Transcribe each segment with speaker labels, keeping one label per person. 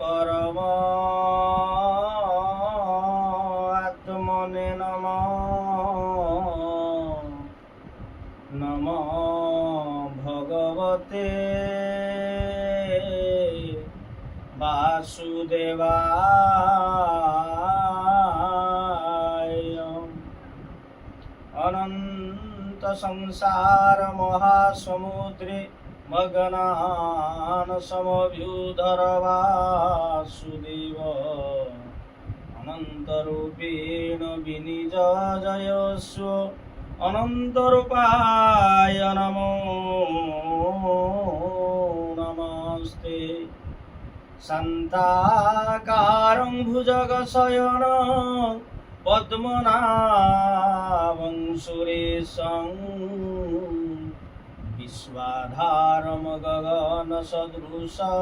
Speaker 1: परम आत्मने नमो भगवते वासुदेवाय। अनंत संसार महासमुद्रे मगनान समभ्युधर वासुदेव अनंत रूपेण विनिजयस्व अनंत रूपाय नमो नमस्ते। शान्ताकारं भुजगशयन पद्मनाभं सुरेशं विश्वाधारं गगनसदृशं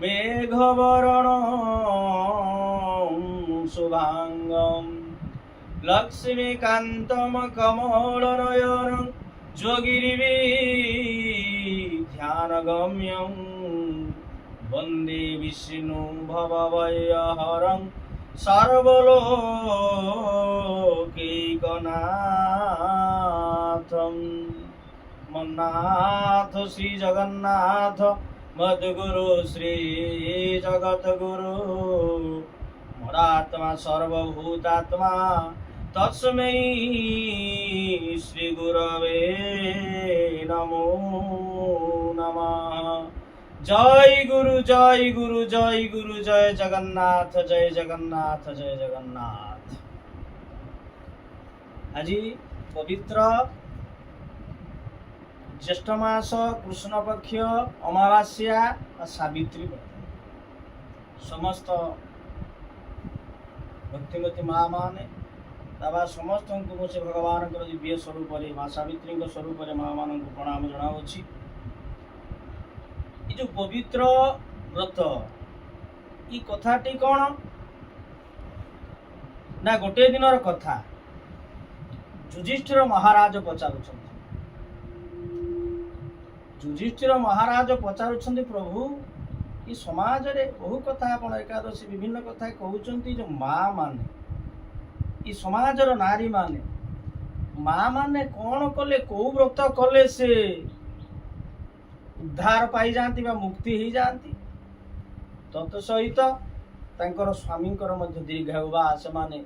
Speaker 1: मेघवर्णं शुभांगं लक्ष्मीकान्तं कमलनयनं योगिभिर्ध्यानगम्यं वन्दे विष्णु भवभयहरं सर्वलोकैकनाथं। मन्नाथ श्री जगन्नाथ मद्गुरु श्री जगद्गुरु मोरात्मा सर्वभूतात्मा तस्मै श्री गुरवे नमो नमः। जय गुरु जय गुरु जय गुरु जय जगन्नाथ जय जगन्नाथ जय जगन्नाथ। आज पवित्र ज्येष्ठ मास कृष्ण पक्ष अमावास्या सावित्री व्रत समस्त भक्तिमती माँ माने बाबा समस्त को से भगवान दिव्य स्वरूप माँ सावित्री स्वरूप माँ मान प्रणाम जनावुछि। ये जो पवित्र व्रत ये कथाटी कौन ना गोटे दिनर कथा। युधिष्ठिर महाराज पचारुछन्ति युधिष्ठिर महाराज पचारुछन्ति प्रभु ये समाज रे बहु कथा आपण एकादशी विभिन्न कथा कहउछन्ति जो माँ माने ये समाज रो नारी माने माँ माने कौन कले को व्रत कले से उद्धार पाई जाती बा मुक्ति ही जाती तत् सहित तांकर स्वामी दीर्घायु बा से माने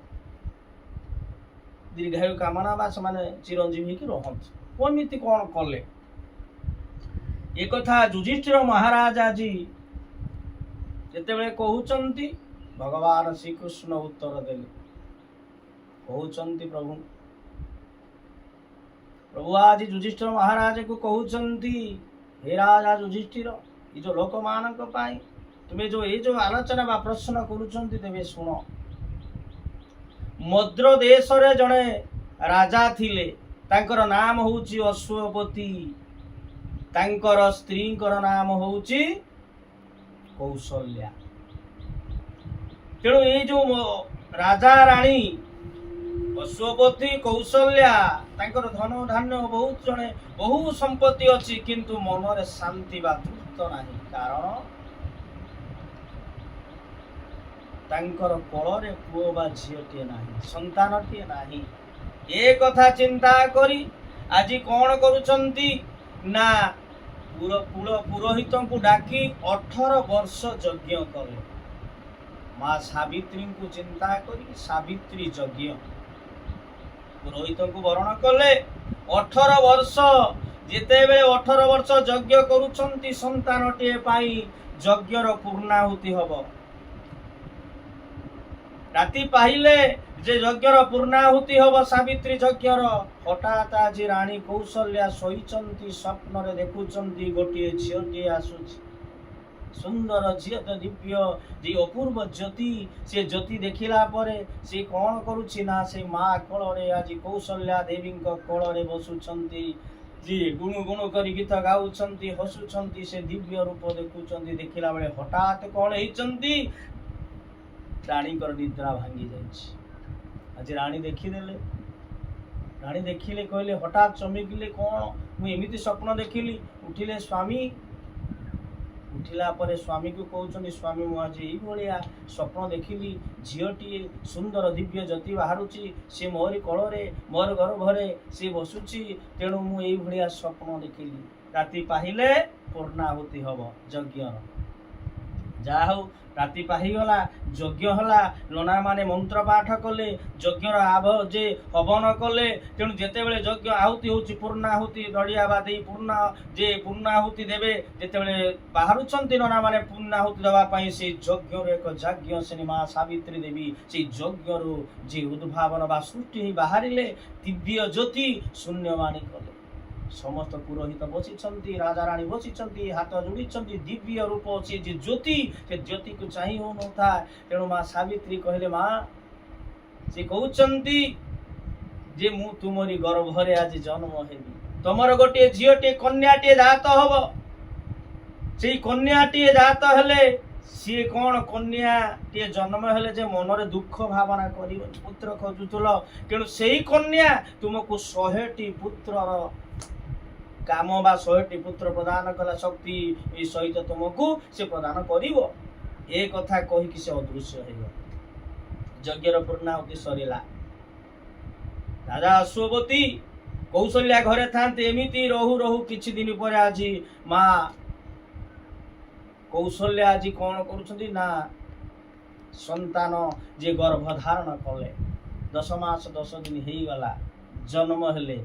Speaker 1: दीर्घायु कामना बा से माने चिरंजीवी की रहंत कमिति कौन कले एक कथा युधिष्ठिर महाराज आज जेतेबेले कहउचंती भगवान श्री कृष्ण उत्तर देले कहउचंती प्रभु आज युधिष्ठिर महाराज को कहउचंती हे राजा युधिष्ठिर ये जो लोक मानक पाई तुम्हें जो ये जो आलोचना बा प्रश्न करुचंती तेबे सुन। मद्र देश रे जणे राजा थिले तांकर नाम होउची अश्वपति तांकर स्त्रींकर नाम होउची कौशल्या। तेणु ये जो राजा रानी अश्वपति कौशल्या तांकर धन धान्य बहुत जने बहु संपत्ति अच्छी किंतु मन रे शांति बा तृप्त नहीं कारण तांकर कोଳରେ पुओ बा झियोटे नाही संतानटे नाही। ए कथा चिंता करी आज कौन करुचंती ना पुरोहित को डाकी 18 वर्ष यज्ञ कले माँ सावित्री को चिंता करी सावित्री यज्ञ पुरोहित को वरण कले 18 वर्ष जेतेबेले 18 वर्ष यज्ञ करुचंती संतानटे पाई यज्ञर पूर्णाहुति हब राति पाइले जे यज्ञर पूर्णाहुति हब सावित्री यज्ञर हठात आज रानी कौशल्या शोईचंती स्वप्न रे देखुचंती गोटे झियोटे आसुची सुंदर झियो तो दिव्य जे अपूर्व ज्योति से ज्योति देखिला परे से कौन करुछि ना से माँ कोल रे आज कौशल्या देवी कोल रे बसुचंती जी गुणु गुणु करी गीत गाउछंती हसुछंती से दिव्य रूप देखुचंती देखिला बेले हठात कौन हेचंती रानी कर निद्रा भांगी जाइछि। आज रानी देखिदेले रानी देखिले कहले हठात चमकिले कौन मु एमिति स्वप्न देखिली उठिले स्वामी उठिला परे स्वामी को कहउछन्ति स्वामी मु आज एई भलिया स्वप्न देखिली झीलटीए सुंदर दिव्य ज्योति बाहरुची से मोरी कोଳରେ मोर गर्भरे से बसुची तेणु मु एई भलिया स्वप्न देखिली राति पाहिले पूर्णाहुति हब यज्ञ जा हौ राति पाहीगला यज्ञ हला लोना माने मंत्र पाठ कले यज्ञर आभ जे हवन कले तेणु जेतेबेले यज्ञ आहुति होची पूर्णाहुति दड़िया बा देई पूर्णाहुति देबे जेतेबेले बाहरुचंती लोना माने पूर्णाहुति देबा पई से यज्ञर एक यज्ञ से मां सावित्री देवी से यज्ञरु जे उद्भावन बा सृष्टि बाहरिले दिव्य ज्योति शून्यवाणी कले समस्त पुरोहित बसी राजा राणी बसी हाथ जोड़ी दिव्य रूप से ज्योति से ज्योति को चाही हो न था तेणु माँ सावित्री कहले माँ से कहउचंती जे मु तुमरी गर्भरे आज जन्म हेबी तमर गोटे झीटे कन्याटे जात हब से कन्याटे जात हेले सी कौन कन्याटे जन्म हेले जे मनरे दुख भावना कर पुत्र खोजुल तेणु से कन्या तुमको 100टी पुत्रर काम बा 100टी पुत्र प्रदान कला शक्ति सहित तुमको से प्रदान करिवो ए कथा कहि कि से अदृश्य हेगो यज्ञर पूर्णाहुति सरिला राजा अश्वपति कौशल्या घरे थांते एमिति रहु रहु किछि दिन पर आज मां कौशल्या आज कौन करूछंती ना संतान जे गर्भ धारण कले 10 मास 10 दिन हेई गला जन्म हेले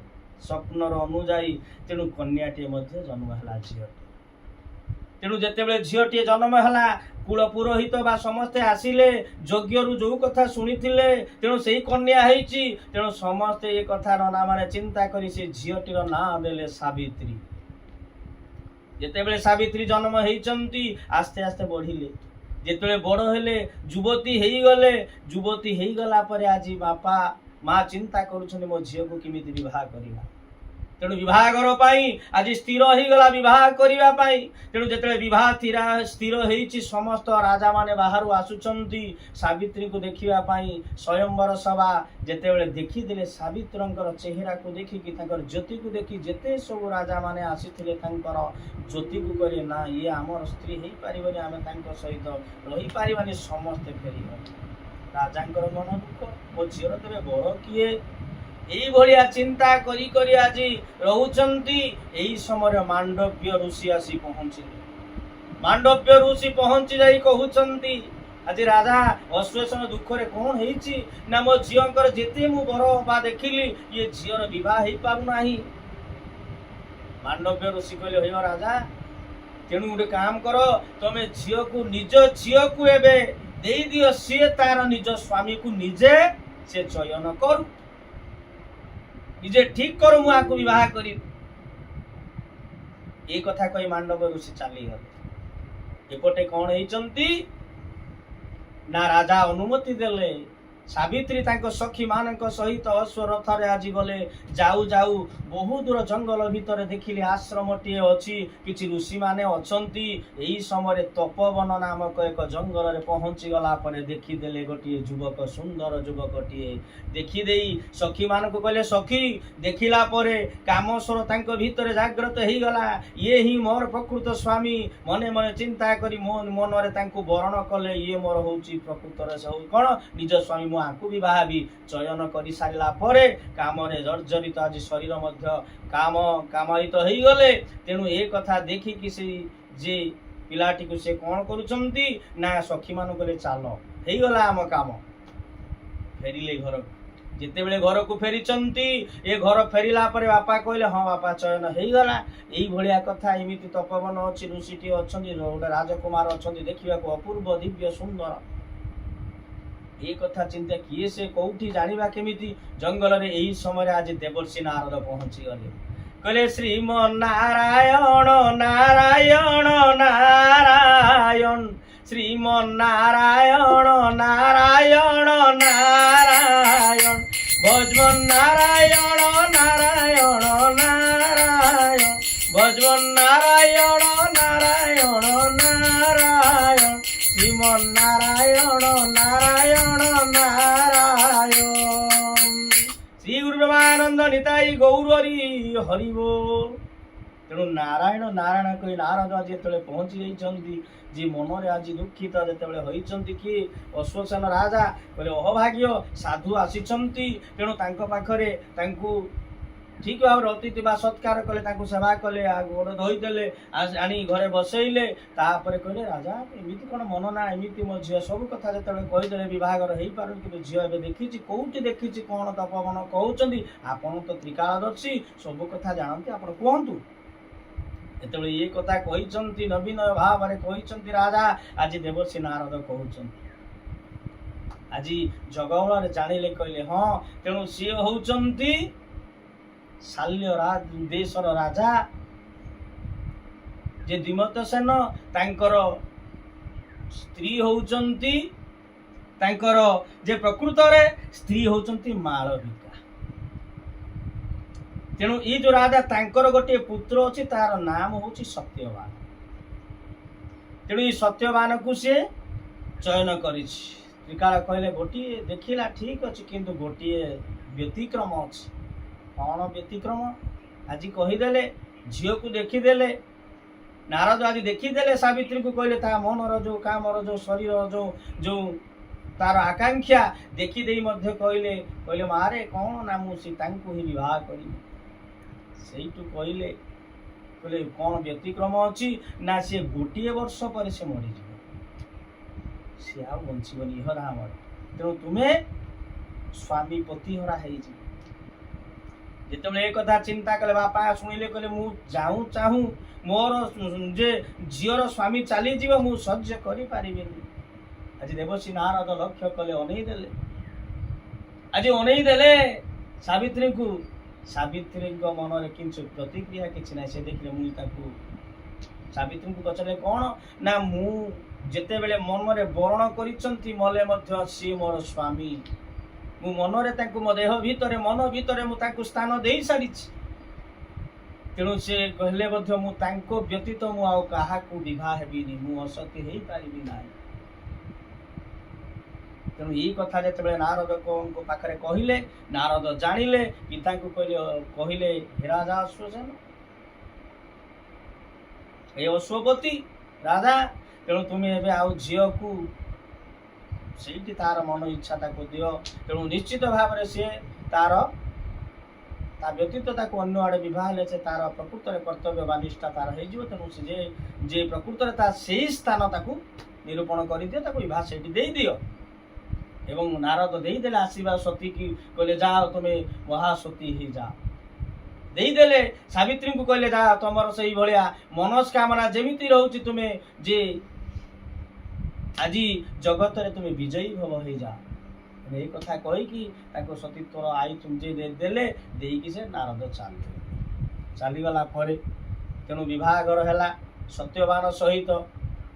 Speaker 1: स्वप्नर अनुजाई तेणु कन्याटे मध्य जन्म है झील तेणु जितेबले झीलटे जन्म है कुल पुरोहित बा समस्ते आसिले यज्ञ जो कथा शुणी तेणु से कन्या होती तेणु समस्ते ये कथा ना माने चिंता करी से झीलटीर ना देले सावित्री जितेबले सावित्री जन्म होती आस्ते आस्ते बढ़िले जिते बड़ हेले युवती गले युवती गला परे आज बापा माँ चिंता करुछन्ति मो झील को किमिति विवाह करिवा तेणु विवाह घर पाई आज स्थिर हो गला विवाह करिवा पाई तेणु जेतले विवाह स्थिर होईची समस्त राजा माने बाहरु आसुचंती सावित्री को देखिवा पाई स्वयंवर सभा जेतेबेले देखिदेले सावित्रंकर चेहरा को देखि कि तांकर ज्योति को देखि जेते सब राजा माने आसीथिले तांकर ज्योति को करे ना ये हमर स्त्री हेई पारिबनी आमे तांकर सहित रही पारिबानी समस्त फेरिबा राजांकर मन दुख मो झीर तेरे बड़ किए एई भलिया चिंता करी करी आज रहउचंती एई समय मांडव्य ऋषि आसी पहुंचिले मांडव्य ऋषि पहुंची जाई कहउचंती आज राजा अश्वेषण दुख रे कोन हेची ना मो झियंकर जेते मु बर बा देखिली ये झियर विवाह हेई पारु नाही मांडव्य ऋषि कहले होय राजा तेणु गोटे काम कर तमे झियो को निज झियो को एबे देई दियो से तार निज स्वामी को निजे से चयन करू निजे ठीक करू मु आको विवाह करी ए कथा कही मांडव ऋषि चली गले एपटे कौन हेचंती ना राजा अनुमति देले सावित्री तांको सखी मानक सहित अश्वरथ रे आज गले जाऊ जाऊ बहु दूर जंगल भितर देखिले आश्रमटीए अछि किछि ऋषि माने अछंती एही समय तपोवन नामक एक जंगल रे पहुंची गला परे देखि देले गोटिए युवक सुंदर युवकटीए देखि देई सखी मानक कहले सखी देखिला परे कामस्वर तांको भितर जागृत हेई गला ये ही मोर प्रकृत स्वामी मने मने चिंता करी मन रे तांको वर्ण कले ये मोर होची प्रकृत रे सब कोन निज स्वामी आकु विवाह भी चयन कर सारा पर काम जर्जरित आज शरीर मध्य काम कामित हो गले तेणु ए कथा देखिकी से जे पिलाटी को से कौन करुचंती ना सखी मान कहले चल हो गला आम काम फेरिले घर जितेबेले घर को फेरीचंती ए घर फेरिला पर बापा कहले हाँ बापा चयन हो गला यही भलिया कथा एमिति तपोवन अच्छी ऋषिटी अच्छा गोटे राजकुमार अच्छा देखा अपूर्व दिव्य सुंदर ये कथा चिंता किए से कौटी जानिबा केमिति जंगल रे एही समय आज देवर्षि नारद पहुंची गले कहले श्रीमन नारायण नारायण नारायण श्रीमन नारायण नारायण नारायण भजवन नारायण नारायण नारायण भजवन नारायण नारायण नारायण श्रीमन नारायण नारायण नारायण श्री गुरु ब्रह्मानंद निताई गौरी हरि बोल। ତେଣୁ ନାରାୟଣ ନାରାୟଣ କହି ନାରଦ ଆଜି ଯେତେବେଳେ ପହଞ୍ଚି ଯାଇଛନ୍ତି, ଯେ ମନରେ ଆଜି ଦୁଃଖିତ ଯେତେବେଳେ ହୋଇଛନ୍ତି କି ଅଶ୍ୱସେନ ରାଜା କହିଲେ ଅଭାଗ୍ୟ ସାଧୁ ଆସିଛନ୍ତି, ତେଣୁ ତାଙ୍କ ପାଖରେ ତାଙ୍କୁ ଠିକ ଭାବରେ ଅତିଥି ବା ସତ୍କାର କଲେ, ତାଙ୍କୁ ସେବା କଲେ, ଗୋଡ଼ ଧୋଇଦେଲେ, ଆଣି ଘରେ ବସେଇଲେ। ତାପରେ କହିଲେ ରାଜା ଏମିତି କ'ଣ ମନ ନା, ଏମିତି ମୋ ଝିଅ ସବୁ କଥା ଯେତେବେଳେ କହିଦେଲେ ବିବାହର ହେଇପାରୁନି, କିନ୍ତୁ ଝିଅ ଏବେ ଦେଖିଛି, କୋଉଠି ଦେଖିଛି, କ'ଣ ତପବନ କହୁଛନ୍ତି, ଆପଣ ତ ତ୍ରିକାଳଦର୍ଶୀ ସବୁ କଥା ଜାଣନ୍ତି, ଆପଣ କୁହନ୍ତୁ। ଯେତେବେଳେ ଇଏ କଥା କହିଛନ୍ତି, ନବୀନ ଭାବରେ କହିଛନ୍ତି ରାଜା, ଆଜି ଦେବର୍ଷି ନାରଦ କହୁଛନ୍ତି, ଆଜି ଜଗବଳରେ ଜାଣିଲେ, କହିଲେ ହଁ, ତେଣୁ ସିଏ ହଉଛନ୍ତି ଶାଲ୍ୟ ଦେଶର ରାଜା, ଯେ ଦ୍ୱିମତ ସେନ, ତାଙ୍କର ସ୍ତ୍ରୀ ହଉଛନ୍ତି, ତାଙ୍କର ଯେ ପ୍ରକୃତରେ ସ୍ତ୍ରୀ ହଉଛନ୍ତି ମାଳବିକା। ତେଣୁ ଏଇ ଯୋଉ ରାଜା, ତାଙ୍କର ଗୋଟିଏ ପୁତ୍ର ଅଛି, ତାର ନାମ ହଉଛି ସତ୍ୟବାନ। ତେଣୁ ଏଇ ସତ୍ୟବାନକୁ ସିଏ ଚୟନ କରିଛି। ତ୍ରିକାଳ କହିଲେ ଗୋଟିଏ ଦେଖିଲା ଠିକ ଅଛି, କିନ୍ତୁ ଗୋଟିଏ ବ୍ୟତିକ୍ରମ ଅଛି। କ'ଣ ବ୍ୟତିକ୍ରମ? ଆଜି କହିଦେଲେ, ଝିଅକୁ ଦେଖିଦେଲେ, ନାରଦ ଆଜି ଦେଖିଦେଲେ ସାବିତ୍ରୀକୁ, କହିଲେ ତା ମନର ଯୋଉ କାମର ଯୋଉ ଶରୀର ଯୋଉ ତାର ଆକାଂକ୍ଷା ଦେଖିଦେଇ ମଧ୍ୟ କହିଲେ ମାରେ କ'ଣ ନା ମୁଁ ସୀତାଙ୍କୁ ହିଁ ବିବାହ କରିବି। ସେଇଠୁ କହିଲେ କ'ଣ ବ୍ୟତିକ୍ରମ ଅଛି ନା, ସିଏ ଗୋଟିଏ ବର୍ଷ ପରେ ସେ ମରିଯିବ, ସିଏ ଆଉ ବଞ୍ଚିବନି ଇହଧାମରେ। ତେଣୁ ତୁମେ ସ୍ୱାମୀ ପତିହରା ହେଇଯିବ। ଯେତେବେଳେ ଏ କଥା ଚିନ୍ତା କଲେ, ବାପା ଶୁଣିଲେ, କହିଲେ ମୁଁ ଚାହୁଁ ମୋର ଯେ ଝିଅର ସ୍ୱାମୀ ଚାଲିଯିବ, ମୁଁ ସହ୍ୟ କରିପାରିବିନି। ଆଜି ଦେବର୍ଷି ନାରଦ ଲକ୍ଷ୍ୟ କଲେ, ଅନେଇ ଦେଲେ, ଆଜି ଅନେଇ ଦେଲେ ସାବିତ୍ରୀଙ୍କୁ। ସାବିତ୍ରୀଙ୍କ ମନରେ କିଛି ପ୍ରତିକ୍ରିୟା କିଛି ନାହିଁ। ସେ ଦେଖିଲେ, ମୁଁ ତାକୁ ସାବିତ୍ରୀଙ୍କୁ ପଚାରିଲେ କ'ଣ ନା, ମୁଁ ଯେତେବେଳେ ମନରେ ବରଣ କରିଛନ୍ତି, ମଲେ ମଧ୍ୟ ସିଏ ମୋର ସ୍ୱାମୀ, ମୁଁ ମନରେ ତାଙ୍କୁ ମୋ ଦେହ ଭିତରେ ମନ ଭିତରେ ମୁଁ ତାଙ୍କୁ ସ୍ଥାନ ଦେଇ ସାରିଛି। ତେଣୁ ସେ କହିଲେ ମଧ୍ୟ ମୁଁ ତାଙ୍କ ବ୍ୟତୀତ ମୁଁ ଆଉ କାହାକୁ ବିବାହ ହେବିନି, ମୁଁ ଅସତୀ ହେଇପାରିବି ନାହିଁ। ତେଣୁ ଏଇ କଥା ଯେତେବେଳେ ନାରଦଙ୍କ ପାଖରେ କହିଲେ, ନାରଦ ଜାଣିଲେ, ପିତାଙ୍କୁ କହିଲେ ହେ ରାଜା ଅଶ୍ୱସେନ, ଏ ଅଶ୍ୱପତି ରାଜା, ତେଣୁ ତୁମେ ଏବେ ଆଉ ଝିଅକୁ ସେଇଠି ତାର ମନ ଇଚ୍ଛା ତାକୁ ଦିଅ। ତେଣୁ ନିଶ୍ଚିତ ଭାବରେ ସିଏ ତା ବ୍ୟତୀତ ତାକୁ ଅନ୍ୟ ଆଡ଼େ ବିବାହ ହେଲେ ସେ ତାର ପ୍ରକୃତରେ କର୍ତ୍ତବ୍ୟ ବା ନିଷ୍ଠା ତାର ହେଇଯିବ। ତେଣୁ ସେ ଯେ ପ୍ରକୃତରେ ତା ସେଇ ସ୍ଥାନ ତାକୁ ନିରୂପଣ କରିଦିଅ, ତାକୁ ବିବାହ ସେଇଠି ଦେଇଦିଅ। ଏବଂ ନାରଦ ଦେଇଦେଲେ ଆସିବା ସତୀକି, କହିଲେ ଯାଅ ତୁମେ ମହାସତୀ ହେଇଯାଅ। ଦେଇଦେଲେ ସାବିତ୍ରୀଙ୍କୁ, କହିଲେ ଯାଅ ତମର ସେଇ ଭଳିଆ ମନସ୍କାମନା ଯେମିତି ରହୁଛି, ତୁମେ ଯେ ଆଜି ଜଗତରେ ତୁମେ ବିଜୟୀ ଭବ ହେଇଯାଅ। ଏଇ କଥା କହିକି ତାଙ୍କୁ ସତୀତ୍ୱର ଆୟୁ ଦେଲେ, ଦେଇକି ସେ ନାରଦ ଚାଲିଗଲା ପରେ ତେଣୁ ବିବାହଘର ହେଲା ସତ୍ୟବାନ ସହିତ।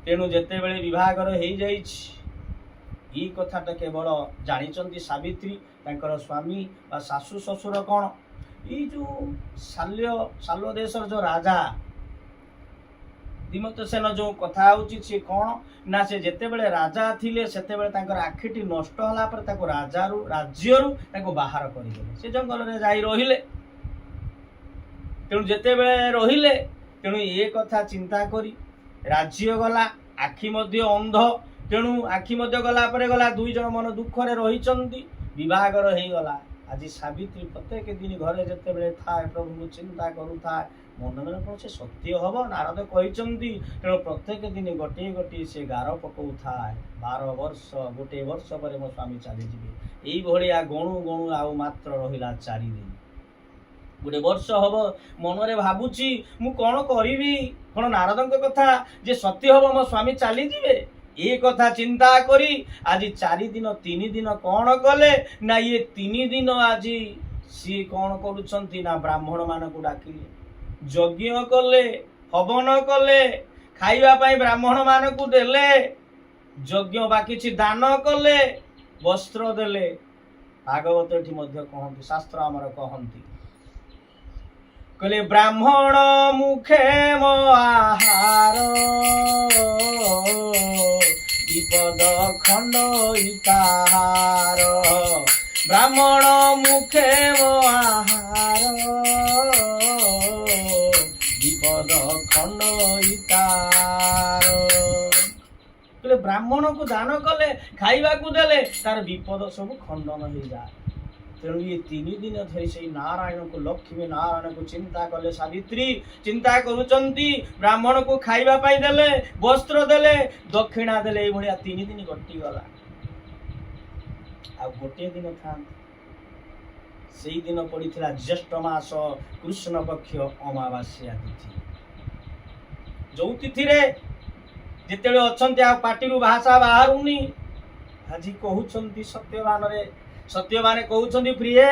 Speaker 1: ତେଣୁ ଯେତେବେଳେ ବିବାହଘର ହେଇଯାଇଛି, ଏଇ କଥାଟା କେବଳ ଜାଣିଛନ୍ତି ସାବିତ୍ରୀ, ତାଙ୍କର ସ୍ୱାମୀ ବା ଶାଶୁ ଶ୍ୱଶୁର କ'ଣ। ଏଇ ଯୋଉ ଶାଲ୍ୟ ଦେଶର ଯୋଉ ରାଜା ଦ୍ୱିମତ ସେନ ଯୋଉ କଥା ହଉଛି, ସେ କ'ଣ ନା, ସେ ଯେତେବେଳେ ରାଜା ଥିଲେ ସେତେବେଳେ ତାଙ୍କର ଆଖିଟି ନଷ୍ଟ ହେଲା ପରେ ତାକୁ ରାଜ୍ୟରୁ ତାକୁ ବାହାର କରିଦେଲେ, ସେ ଜଙ୍ଗଲରେ ଯାଇ ରହିଲେ। ତେଣୁ ଯେତେବେଳେ ରହିଲେ, ତେଣୁ ଏ କଥା ଚିନ୍ତା କରି ରାଜ୍ୟ ଗଲା, ଆଖି ମଧ୍ୟ ଅନ୍ଧ। ତେଣୁ ଆଖି ମଧ୍ୟ ଗଲା ପରେ ଗଲା, ଦୁଇ ଜଣ ମନ ଦୁଃଖରେ ରହିଛନ୍ତି, ବିବାହଘର ହେଇଗଲା। ଆଜି ସାବିତ୍ରୀ ପ୍ରତ୍ୟେକ ଦିନ ଘରେ ଯେତେବେଳେ ଥାଏ, ପ୍ରଭୁଙ୍କୁ ଚିନ୍ତା କରୁଥାଏ, ମନରେ କ'ଣ ସେ ସତ୍ୟ ହବ? ନାରଦ କହିଛନ୍ତି। ତେଣୁ ପ୍ରତ୍ୟେକ ଦିନ ଗୋଟିଏ ସେ ଗାର ପକଉଥାଏ, 12 ବର୍ଷ, ଗୋଟିଏ ବର୍ଷ ପରେ ମୋ ସ୍ୱାମୀ ଚାଲିଯିବେ। ଏଇଭଳିଆ ଗଣୁ ଆଉ ମାତ୍ର ରହିଲା 4 ଦିନ। ଗୋଟେ ବର୍ଷ ହବ ମନରେ ଭାବୁଛି ମୁଁ କ'ଣ କରିବି, କ'ଣ ନାରଦଙ୍କ କଥା ଯେ ସତ୍ୟ ହବ, ମୋ ସ୍ୱାମୀ ଚାଲିଯିବେ। ଏ କଥା ଚିନ୍ତା କରି ଆଜି 4 ଦିନ 3 ଦିନ କ'ଣ କଲେ ନା, ଇଏ 3 ଦିନ ଆଜି ସିଏ କ'ଣ କରୁଛନ୍ତି ନା, ବ୍ରାହ୍ମଣ ମାନଙ୍କୁ ଡାକିଲେ, ଯଜ୍ଞ କଲେ, ହବନ କଲେ, ଖାଇବା ପାଇଁ ବ୍ରାହ୍ମଣ ମାନଙ୍କୁ ଦେଲେ, ଯଜ୍ଞ ବା କିଛି ଦାନ କଲେ, ବସ୍ତ୍ର ଦେଲେ। ଭାଗବତ ଏଠି ମଧ୍ୟ କହନ୍ତି, ଶାସ୍ତ୍ର ଆମର କହନ୍ତି, କହିଲେ ବ୍ରାହ୍ମଣ ମୁଖେ ମୋ ଆହାର, ବିପଦ ଖଣ୍ଡ ଇତାହାର। ବ୍ରାହ୍ମଣ ମୁଖେ ମୋ ଆହାର, ବିପଦ ଖଣ୍ଡ କହିଲେ ବ୍ରାହ୍ମଣକୁ ଦାନ କଲେ ଖାଇବାକୁ ଦେଲେ ତାର ବିପଦ ସବୁ ଖଣ୍ଡନ ହେଇଯାଏ। ତେଣୁ ଇଏ 3 ଦିନ ଧରି ସେଇ ନାରାୟଣକୁ ଲକ୍ଷ୍ମୀ ନାରାୟଣକୁ ଚିନ୍ତା କଲେ। ସାବିତ୍ରୀ ଚିନ୍ତା କରୁଛନ୍ତି, ବ୍ରାହ୍ମଣକୁ ଖାଇବା ପାଇଁ ଦେଲେ, ବସ୍ତ୍ର ଦେଲେ, ଦକ୍ଷିଣା ଦେଲେ, ଏଇଭଳିଆ 3 ଦିନ କଟିଗଲା। ଆଉ ଗୋଟିଏ ଦିନ ଥାନ୍ତି, ସେଇ ଦିନ ପଡିଥିଲା ଜ୍ୟେଷ୍ଠ ମାସ କୃଷ୍ଣ ପକ୍ଷ ଅମାବାସ୍ୟା ତିଥି। ଯୋଉ ତିଥିରେ ଯେତେବେଳେ ଅଛନ୍ତି ଆଉ ପାଟିରୁ ଭାଷା ବାହାରୁନି, ଆଜି କହୁଛନ୍ତି ସତ୍ୟବାନରେ, ସତ୍ୟବାନ କହୁଛନ୍ତି ପ୍ରିୟେ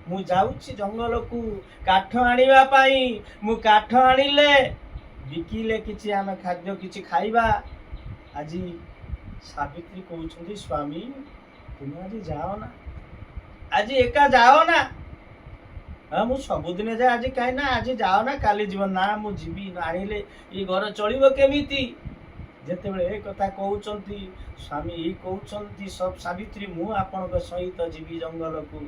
Speaker 1: ମୁଁ ଯାଉଛି ଜଙ୍ଗଲକୁ କାଠ ଆଣିବା ପାଇଁ। ମୁଁ କାଠ ଆଣିଲେ ବିକିଲେ କିଛି ଆମେ ଖାଦ୍ୟ କିଛି ଖାଇବା। ଆଜି ସାବିତ୍ରୀ କହୁଛନ୍ତି ସ୍ୱାମୀ ତୁମେ ଆଜି ଯାଅ ନା, ଆଜି ଏକା ଯାଅ ନା। ମୁଁ ସବୁଦିନ ଯାଏ, ଆଜି କାହିଁ ନା, ଆଜି ଯାଅ ନା, କାଲି ଯିବ। ନା ମୁଁ ଯିବି, ଆଣିଲେ ଏ ଘର ଚଳିବ କେମିତି? ଯେତେବେଳେ ଏ କଥା କହୁଛନ୍ତି, ସ୍ୱାମୀ ଏଇ କହୁଛନ୍ତି ସାବିତ୍ରୀ ମୁଁ ଆପଣଙ୍କ ସହିତ ଯିବି ଜଙ୍ଗଲକୁ।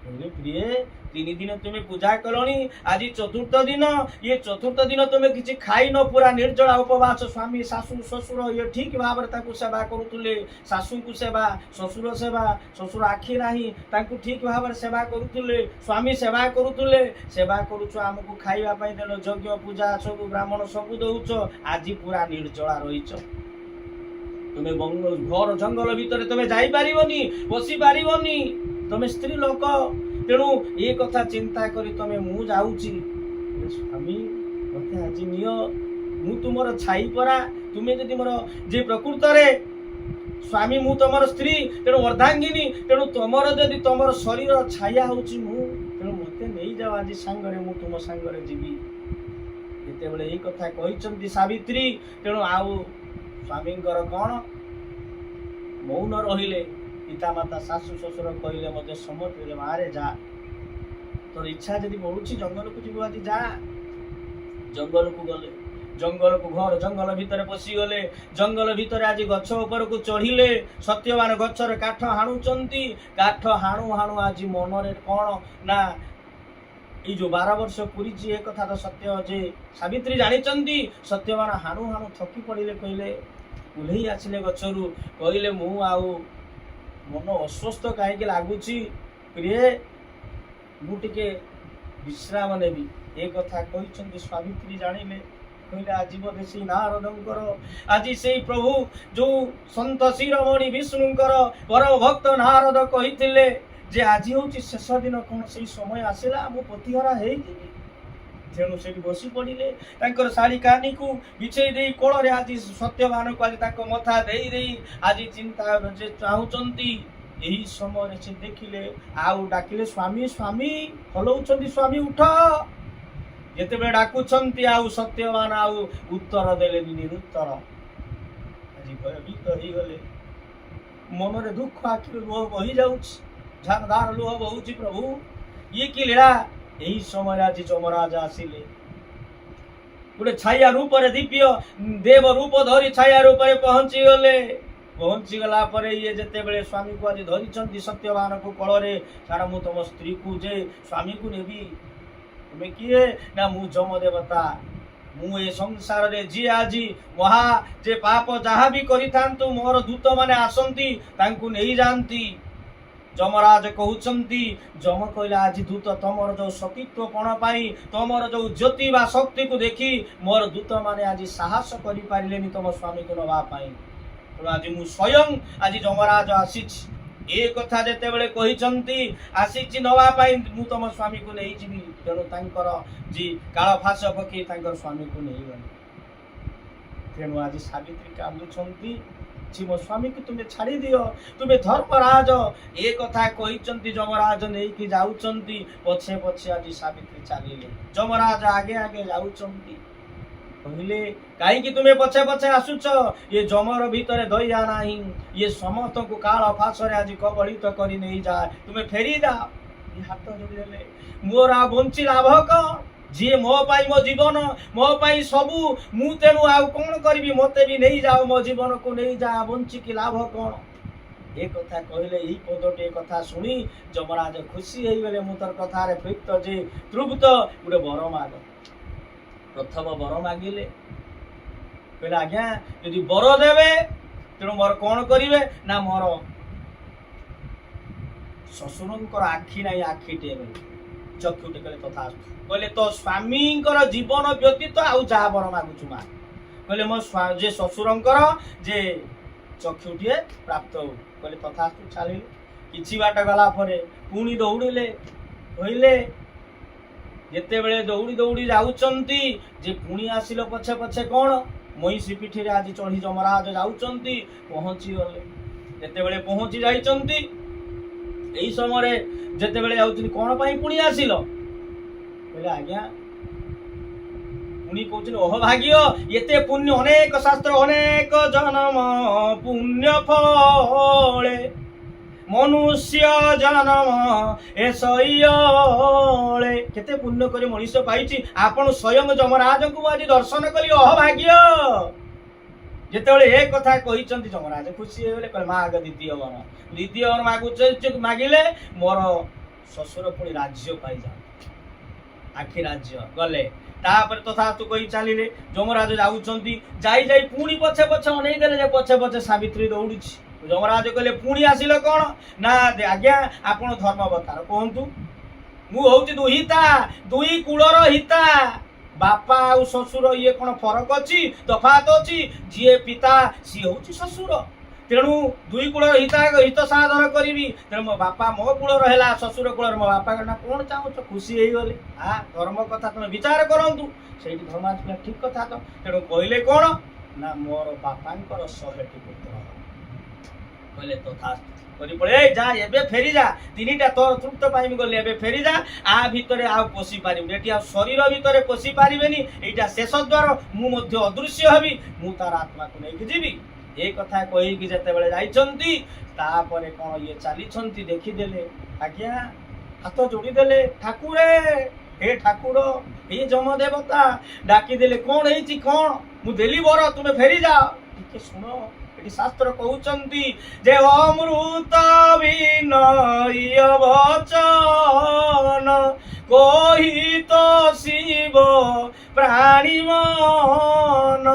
Speaker 1: କହିଲେ ପ୍ରିୟେ 3 ଦିନ ତୁମେ ପୂଜା କଲଣି, ଆଜି 4ଥ ଦିନ। ଇଏ 4ଥ ଦିନ ତୁମେ କିଛି ଖାଇନ, ପୁରା ନିର୍ଜଳା ଉପବାସ। ସ୍ୱାମୀ ଶାଶୁ ଶ୍ୱଶୁର ଇଏ ଠିକ ଭାବରେ ତାଙ୍କୁ ସେବା କରୁଥିଲେ। ଶାଶୁଙ୍କୁ ସେବା, ଶ୍ୱଶୁର ସେବା, ଶ୍ୱଶୁର ଆଖି ନାହିଁ ତାଙ୍କୁ ଠିକ ଭାବରେ ସେବା କରୁଥିଲେ, ସ୍ୱାମୀ ସେବା କରୁଥିଲେ। ସେବା କରୁଛ, ଆମକୁ ଖାଇବା ପାଇଁ ଦେଲ, ଯଜ୍ଞ ପୂଜା ସବୁ ବ୍ରାହ୍ମଣ ସବୁ ଦଉଛ, ଆଜି ପୁରା ନିର୍ଜଳା ରହିଛ। ତୁମେ ଘର ଜଙ୍ଗଲ ଭିତରେ ତୁମେ ଯାଇପାରିବନି, ବସି ପାରିବନି, ତମେ ସ୍ତ୍ରୀ ଲୋକ। ତେଣୁ ଏ କଥା ଚିନ୍ତା କରି ତମେ ମୁଁ ଯାଉଛି। ସ୍ୱାମୀ ମତେ ଆଜି ନିଅ, ମୁଁ ତୁମର ଛାଇ ପରା। ତୁମେ ଯଦି ମୋର ଯେ ପ୍ରକୃତରେ ସ୍ୱାମୀ ମୁଁ ତମର ସ୍ତ୍ରୀ, ତେଣୁ ଅର୍ଦ୍ଧାଙ୍ଗିନୀ, ତେଣୁ ତମର ଯଦି ତମର ଶରୀର ଛାୟା ହଉଛି ମୁଁ, ତେଣୁ ମତେ ନେଇଯାଅ ଆଜି ସାଙ୍ଗରେ, ମୁଁ ତୁମ ସାଙ୍ଗରେ ଯିବି। ଯେତେବେଳେ ଏଇ କଥା କହିଛନ୍ତି ସାବିତ୍ରୀ, ତେଣୁ ଆଉ ସ୍ୱାମୀଙ୍କର କଣ ମୌନ ରହିଲେ। ପିତାମାତା ଶାଶୁ ଶ୍ୱଶୁର କହିଲେ, ମତେ ସମ୍ମତି ଦେଲେ, ମାରେ ଯା, ତୋର ଇଚ୍ଛା ଯଦି ବଢୁଛି ଜଙ୍ଗଲକୁ ଯିବୁ, ଆଜି ଯା। ଜଙ୍ଗଲକୁ ଗଲେ, ଜଙ୍ଗଲକୁ ଘର ଜଙ୍ଗଲ ଭିତରେ ପଶିଗଲେ। ଜଙ୍ଗଲ ଭିତରେ ଆଜି ଗଛ ଉପରକୁ ଚଢିଲେ। ସତ୍ୟବାନ ଗଛରେ କାଠ ହାଣୁଛନ୍ତି। କାଠ ହାଣୁ ହାଣୁ ଆଜି ମନରେ କଣ ନା, ଏଇ ଯୋଉ 12 ବର୍ଷ ପୁରିଛି ଏ କଥା ତ ସତ୍ୟ ଯେ ସାବିତ୍ରୀ ଜାଣିଛନ୍ତି। ସତ୍ୟବାନ ହାଣୁ ହାଣୁ ଥକି ପଡିଲେ, କହିଲେ ଓହ୍ଲେଇ ଆସିଲେ ଗଛରୁ, କହିଲେ ମୁଁ ଆଉ ମନ ଅସ୍ୱସ୍ଥ କାହିଁକି ଲାଗୁଛି ପ୍ରିୟେ, ମୁଁ ଟିକେ ବିଶ୍ରାମ ନେବି। ଏ କଥା କହିଛନ୍ତି। ସାବିତ୍ରୀ ଜାଣିଲେ, କହିଲେ ଆଜି ବୋଧେ ସେଇ ନାରଦଙ୍କର, ଆଜି ସେଇ ପ୍ରଭୁ ଯୋଉ ସନ୍ଥ ଶିରୋମଣି ବିଷ୍ଣୁଙ୍କର ପରମ ଭକ୍ତ ନାରଦ କହିଥିଲେ ଯେ ଆଜି ହଉଛି ଶେଷ ଦିନ, କଣ ସେଇ ସମୟ ଆସିଲା, ମୁଁ ପତିହରା ହେଇଯିବି। ତେଣୁ ସେଠି ବସି ପଡିଲେ, ତାଙ୍କର ଶାଢୀ କାନିକୁ ବିଛେଇ ଦେଇ କୋଳରେ ଆଜି ସତ୍ୟବାନକୁ ଆଜି ତାଙ୍କ ମଥା ଦେଇ ଦେଇ ଆଜି ଚିନ୍ତା ଯେ ଚାହୁଁଛନ୍ତି। ଏହି ସମୟରେ ସେ ଦେଖିଲେ, ଆଉ ଡାକିଲେ ସ୍ୱାମୀ ସ୍ୱାମୀ, ହଲଉଛନ୍ତି, ସ୍ୱାମୀ ଉଠ। ଯେତେବେଳେ ଡାକୁଛନ୍ତି ଆଉ ସତ୍ୟବାନ ଆଉ ଉତ୍ତର ଦେଲେନି, ନିରୁତ୍ତର। ଆଜି ଭୟଭୀତ ହେଇଗଲେ, ମନରେ ଦୁଃଖ, ଆଖିରୁ ଲୁହ ବହି ଯାଉଛି, ଝାରଧାର ଲୁହ ବହୁଛି। ପ୍ରଭୁ ଇଏ କି ଲୀଳା। ଏହି ସମୟରେ ଆଜି ଯମରାଜ ଆସିଲେ, ଗୋଟେ ଛାୟା ରୂପରେ, ଦିବ୍ୟ ଦେବ ରୂପ ଧରି ଛାୟା ରୂପରେ ପହଞ୍ଚିଗଲେ। ପହଞ୍ଚିଗଲା ପରେ ଇଏ ଯେତେବେଳେ ସ୍ୱାମୀକୁ ଆଜି ଧରିଛନ୍ତି ସତ୍ୟବାନକୁ କୋଳରେ, ଛାଡ଼ ମୁଁ ତମ ସ୍ତ୍ରୀକୁ ଯେ ସ୍ୱାମୀକୁ ନେବି। ତୁମେ କିଏ ନା, ମୁଁ ଯମ ଦେବତା। ମୁଁ ଏ ସଂସାରରେ ଯିଏ ଆଜି ମହା ଯେ ପାପ ଯାହା ବି କରିଥାନ୍ତୁ, ମୋର ଦୂତ ମାନେ ଆସନ୍ତି ତାଙ୍କୁ ନେଇଯାଆନ୍ତି। ଯମରାଜ କହୁଛନ୍ତି, ଯମ କହିଲା ଆଜି ଦୂତ ତମର ଯୋଉ ସତୀତ୍ୱପଣ ପାଇଁ, ତମର ଯୋଉ ଜ୍ୟୋତି ବା ଶକ୍ତିକୁ ଦେଖି ମୋର ଦୂତ ମାନେ ଆଜି ସାହସ କରିପାରିଲେନି ତମ ସ୍ୱାମୀକୁ ନେବା ପାଇଁ। ତେଣୁ ଆଜି ମୁଁ ସ୍ୱୟଂ ଆଜି ଯମରାଜ ଆସିଛି। ଏ କଥା ଯେତେବେଳେ କହିଛନ୍ତି, ଆସିଛି ନେବା ପାଇଁ, ମୁଁ ତମ ସ୍ୱାମୀକୁ ନେଇଯିବି। ତେଣୁ ତାଙ୍କର ଯେ କାଳ ଫାଶ ପକେଇ ତାଙ୍କର ସ୍ୱାମୀକୁ ନେଇଗଲେ। ତେଣୁ ଆଜି ସାବିତ୍ରୀ କାନ୍ଦୁଛନ୍ତି, ମୋ ସ୍ୱାମୀକୁ ତୁମେ ଛାଡ଼ି ଦିଅ, ତୁମେ ଧର୍ମରାଜ। ଏ କଥା କହିଛନ୍ତି। ଯମରାଜ ନେଇକି ଯାଉଛନ୍ତି, ପଛେ ପଛେ ଆଜି ସାବିତ୍ରୀ ଚାଲିଲେ। ଯମରାଜ ଆଗେ ଆଗେ ଯାଉଛନ୍ତି। କହିଲେ କାହିଁକି ତୁମେ ପଛେ ପଛେ ଆସୁଛ? ଇଏ ଯମର ଭିତରେ ଦୟା ନାହିଁ, ଇଏ ସମସ୍ତଙ୍କୁ କାଳ ଫାଶରେ ଆଜି କବଳିତ କରି ନେଇଯାଏ, ତୁମେ ଫେରିଯାଅ। ଏ ହାତ ଯୋଡ଼ିଦେଲେ, ମୋର ଆଉ ବଞ୍ଚି ଲାଭ କଣ? ଯିଏ ମୋ ପାଇଁ ମୋ ଜୀବନ, ମୋ ପାଇଁ ସବୁ, ମୁଁ ତେଣୁ ଆଉ କଣ କରିବି? ମତେ ବି ନେଇଯାଅ, ମୋ ଜୀବନକୁ ନେଇଯାଅ, ବଞ୍ଚିକି ଲାଭ କଣ? ଏ କଥା କହିଲେ। ଏଇ ପଦଟି କଥା ଶୁଣି ଯମରାଜ ଖୁସି ହେଇଗଲେ। ମୁଁ ତୋର କଥାରେ ପ୍ରୀତ ଯେ ତୃପ୍ତ, ଗୋଟେ ବର ମାଗ। प्रथम बर मागिले कहले आज्ञा यदि बर देवे तेणु मोर कौन करिवे ना मोर शशुर आखि ना आखिटे चक्षुटे कहले तथा कहले तो स्वामी जीवन व्यतीत आउ जहा बर मागुचु मा कहले मो जे शशुर जे चक्षुटे प्राप्त हो कहले तथा छाड़िले किछि बाट गला परे पुणी दौड़िले कहले जेते बेले दौड़ी दौड़ी जाउचंती जे पुणी आसिलो पछे पछे कौन महिषी पिठी रे आज चढ़ी जमराज जाउचंती पहुंची गले जेते बेले पहुंची जाइचंती एई समय जेते बेले जाउचंती कोन पई पुणी आसिलो कहले आज्ञा पुणी कहउछन ओह भाग्य एते पुण्य अनेक शास्त्र अनेक जन्म पुण्य फले मनुष्य जन्म एसइले केते पुण्य करे मनुष्य पाइछि आपण स्वयं जमराज को आज दर्शन कली अह भाग्य जेतेबेले ए कथा कहिचंती जमराज खुशी होले कहले माग द्वितीय वर मागिले मोर ससुर पुणी राज्य पाई जा आखि राज्य गले तापर तथा तू कहि चलिले जमराज जाउचंती जाई जाई पुणी पछे पछे अनेक गले जे पछे पछे सावित्री दौड़ुछि जमराज कहले पुणी आसिल कौन ना आज्ञा आपण धर्म बतार कहतु मु हूँ दुहिता दुई कूलर हिता बापा आउ ससुर ये कौन फरक अच्छी तफात अच्छी जी पिता सी हूँ ससुर तेणु दुई कूलर हिता हित साधन करी तेणु मो बापा मो कूलर है ससुर कूलर मो बापा कहना कौन चाहूच खुशी हो गले हाँ धर्म कथा तुम विचार करूँ से धर्माज ठीक कथा तो तेणु कहले कौन ना मोर बापा 100टी पुत्र कहले तथा करी पड़े जा एबे फेरी जा तीनटा तोर तृप्त पाइम गले एबे फेरी जा आ भितरे आ पोसी पारिबे एटी आ शरीर भितरे पोसी पारिबेनी एटा शेष द्वार मु मध्य अदृश्य हबी मु तार आत्मा को नै जीवी ए कथा कहि कि जते बेले जाइछंती तापरे कोन ये चाली छंती देखि देले आज्ञा हाथ जोड़ी देले ठाकुरे हे ठाकुर हे जम देवता डाकी देले कोन हेची कोन मु देली बर तुमे फेरी जा ठीक सुनो शास्त्र कहउचंती जे अमृत विनय वचन कहित शिव प्राणी मन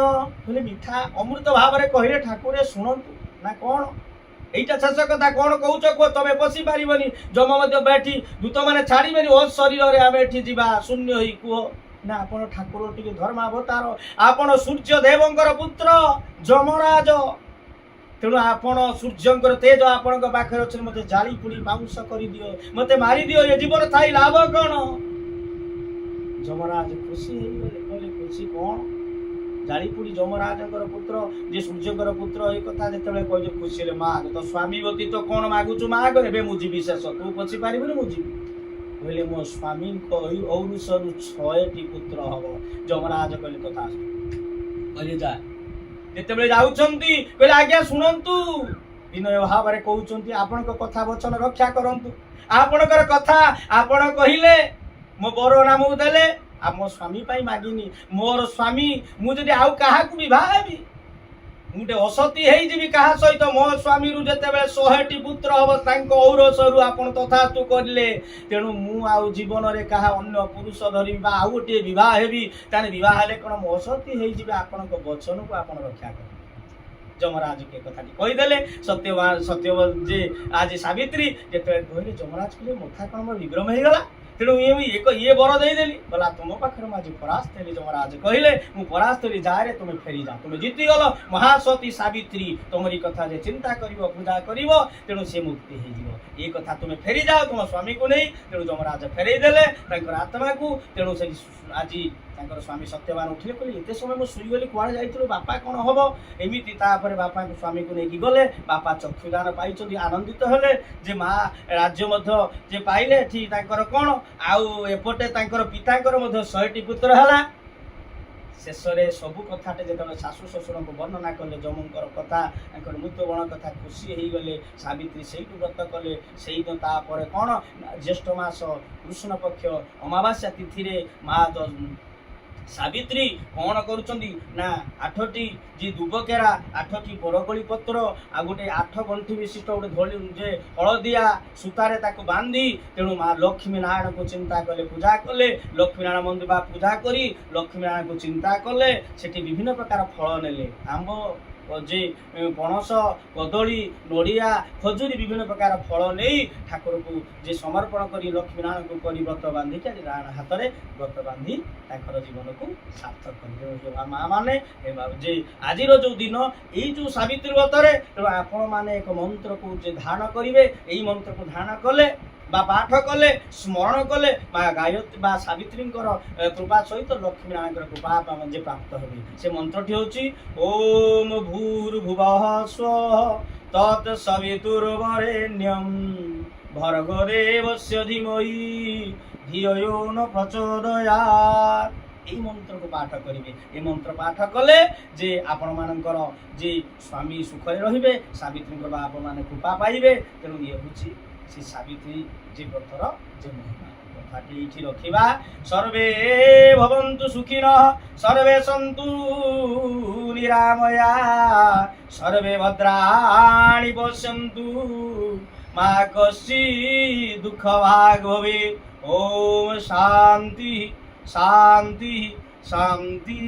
Speaker 1: बोले मिठा अमृत भाव रे कहिले ठाकुरे सुनंतु ना कोन एटा शेष कथा कोन कहउच को तमे पसी पारिबनी जम मध्य बैठी दूत माने छाड़ीबेनी ओ शरीर रे आमे एठी जीवा शून्य होई को ना आपण ठाकुर टिके धर्मावतार आपण सूर्य देवंकर पुत्र जमराज तेणु आपण सूर्यंकर तेज आपण पाखे अच्छे मत जाली पुड़ी बाउंस कर दियो मत मारी दियो ये जीवन थाई लाभ कौन जमराज खुशी कहले खुशी कौन जाली पुड़ी जमराज पुत्र जे सूर्यंकर पुत्र ये कथा जिते कह खुशी हेले माग तो स्वामी गति तो कौन मागुचु माग एबे मु जीवी शेष तू पची पारिबुनी मु जीवी कहले मो स्वामी औरुषरु 6टी पुत्र हब जमराज कहले तथा कहले जा जेतेबेले जाउछंती कहले आज्ञा सुनंतु विनय भाव रे कहउछंती आपनक कथा वचन रक्षा करंतु आपनकर कथा आपन कहिले मो बर नाम देले आ मो स्वामी पाई मागिनी मोर स्वामी मु जदि आउ काहा को विवाह हेबी मुटे असती हेई जीवी काहा सहित मो स्वामी रु जेतेबेले 100टी पुत्र हब तांको औरसरु आपन तथास्तु करले तेणु मु आउ जीवन रे काहा अन्य पुरुष धरि बा आउ गोटे विवाह हेबी ताने विवाह हेले कोन मो असती हेई जीवी आपनक वचन को आपन रक्षा कर जमराज के कथाटी कहि देले सत्यवान जे आज सावित्री जेते कहले जमराज के मथा कोन मोर विग्रह हेई गला तेणु ये बर देदेली बोला तुम पाखे मुझे परास्त हेली जमराज कहले मु परास्त हेली जा रे तुम फेरी जा तुम जीति गल महासती सावित्री तुमरी कथा जे चिंता करिवो पूजा करिवो तेणु से मुक्ति हे जीवो ये कथा तुम फेरी जाओ तुम स्वामी को नहीं तेणु जमराज फेरई देले तांकर आत्मा को तेणु से आज तांकर स्वामी सत्यवान उठिले कहले एते समय मु सुई गली कुआड़ जाइथिलो बापा कोन हबो एमिति तापर बापा स्वामी को नेकी गले बापा चक्षुदान पाइछथि आनंदित हेले जे मा राज्य मध्य जे पाइले थी तांकर कोन आउ एपटे तांकर पितांकर मध्य 100टी पुत्र हला शेष रे सबु कथाटे जेतले सासु ससुर को वर्णना कले जमंकर कथा तांकर मृत्युवरण कथा खुशी हेई गले सावित्री सेइटु व्रत कले सेइ ता परे कोन ज्येष्ठ मास कृष्ण पक्ष अमावास्या तिथि रे मा ସାବିତ୍ରୀ କ'ଣ କରୁଛନ୍ତି ନା 8ଟି ଯେ ଦୁବକେରା 8ଟି ବରକୋଳି ପତ୍ର ଆଉ ଗୋଟେ 8 ଗଣ୍ଠି ବିଶିଷ୍ଟ ଗୋଟେ ଧଳି ଯେ ହଳଦିଆ ସୂତାରେ ତାକୁ ବାନ୍ଧି ତେଣୁ ମା ଲକ୍ଷ୍ମୀ ନାରାୟଣକୁ ଚିନ୍ତା କଲେ ପୂଜା କଲେ ଲକ୍ଷ୍ମୀ ନାରାୟଣ ମନ୍ଦିର ବା ପୂଜା କରି ଲକ୍ଷ୍ମୀ ନାରାୟଣକୁ ଚିନ୍ତା କଲେ ସେଠି ବିଭିନ୍ନ ପ୍ରକାର ଫଳ ନେଲେ ଆମ୍ବ ଯେ ପଣସ କଦଳୀ ନଡ଼ିଆ ଖଜୁରୀ ବିଭିନ୍ନ ପ୍ରକାର ଫଳ ନେଇ ଠାକୁରକୁ ଯେ ସମର୍ପଣ କରି ଲକ୍ଷ୍ମୀ ନାରାୟଣଙ୍କୁ କରି ବ୍ରତ ବାନ୍ଧିକି ଆଜି ନାରାୟଣ ହାତରେ ବ୍ରତ ବାନ୍ଧି ତାଙ୍କର ଜୀବନକୁ ସାର୍ଥକ କରିବେ ମା ମାନେ ଯେ ଆଜିର ଯୋଉ ଦିନ ଏଇ ଯୋଉ ସାବିତ୍ରୀ ବ୍ରତରେ ତେଣୁ ଆପଣମାନେ ଏକ ମନ୍ତ୍ରକୁ ଯେ ଧାରଣ କରିବେ ଏଇ ମନ୍ତ୍ରକୁ ଧାରଣ କଲେ ବା ପାଠ କଲେ ସ୍ମରଣ କଲେ ବା ଗାୟତ୍ରୀ ବା ସାବିତ୍ରୀଙ୍କର କୃପା ସହିତ ଲକ୍ଷ୍ମୀ ନାରାୟଣଙ୍କର କୃପା ଯେ ପ୍ରାପ୍ତ ହେବେ ସେ ମନ୍ତ୍ରଟି ହେଉଛି ଓମ୍ ଭୂର୍ଭୁବଃ ସ୍ୱଃ ତତ୍ ସବିତୁର୍ବରେଣ୍ୟଂ ଭର୍ଗୋ ଦେବସ୍ୟ ଧୀମହି ଧିୟୋ ୟୋ ନ ପ୍ରଚୋଦୟାତ୍। এই মন্ত্রକୁ পাঠ করিবে এই মন্ত্র পাঠ কলে যে ଆପଣମାନଙ୍କର যে স্বামী সুখরে রহিবে সাবিত্রীଙ୍କର ବା ଆପଣମାନେ কৃপা পাইবে তেଣু ইয়ে হচ্ছে ସେ ସାବିତ୍ରୀ ଯେ ବ୍ରତର ଯେ ମହିମା କଥାଟି ଏଇଠି ରଖିବା ସର୍ବେ ଭବନ୍ତୁ ସୁଖିନଃ ସର୍ବେ ସନ୍ତୁ ନିରାମୟା ସର୍ବେ ଭଦ୍ରାଣି ପଶ୍ୟନ୍ତୁ ମା କଶ୍ଚିତ୍ ଦୁଃଖ ଭାଗ ଭବେ ଓମ୍ ଶାନ୍ତି ଶାନ୍ତି ଶାନ୍ତି।